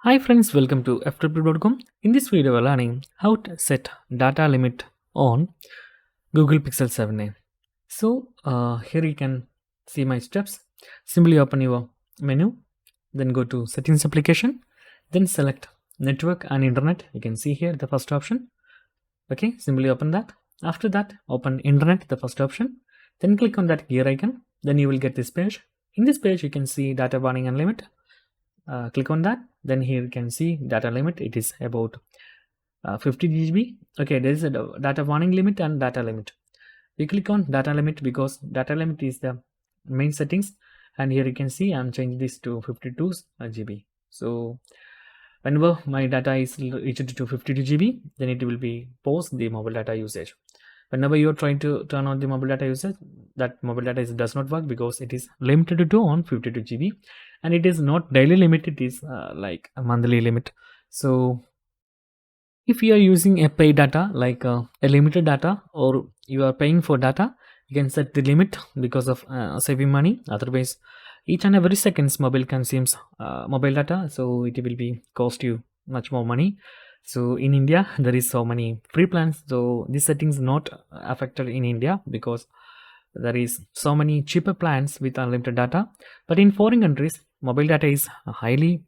Hi friends, welcome to Ftopreview.com. In this video, we're learning how to set data limit on Google Pixel 7a. Here you can see my steps. Simply open your menu, then go to Settings Application, then select Network and Internet. You can see here the first option. Okay, simply open that. After that, open Internet, the first option. Then click on that gear icon. Then you will get this page. In this page, you can see data warning and limit. Click on that. Then here you can see data limit. It is about 50 GB. Okay, there is a data warning limit and data limit. We click on data limit because data limit is the main settings, and here you can see I'm changing this to 52 GB. So whenever my data is reached to 52 GB, then it will be pause the mobile data usage. Whenever you're trying to turn on the mobile data usage, that mobile data does not work because it is limited to on 52 GB, and it is not daily limit, it is like a monthly limit. So if you are using a paid data, like a limited data, or you are paying for data, you can set the limit because of saving money. Otherwise, each and every seconds mobile consumes mobile data, so it will be cost you much more money. So in India, there is so many free plans, so this settings not affected in India because there is so many cheaper plans with unlimited data. But in foreign countries, mobile data is a highly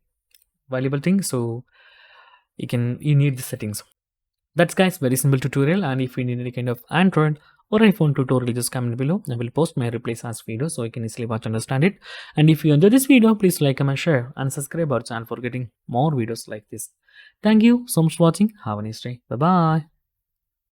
valuable thing, so you need the settings. That's guys, very simple tutorial. And if you need any kind of Android or iPhone tutorial, just comment below. I will post my replies as video so you can easily watch and understand it. And if you enjoy this video, please like, comment, share and subscribe our channel for getting more videos like this. Thank you so much for watching. Have a nice day. Bye bye.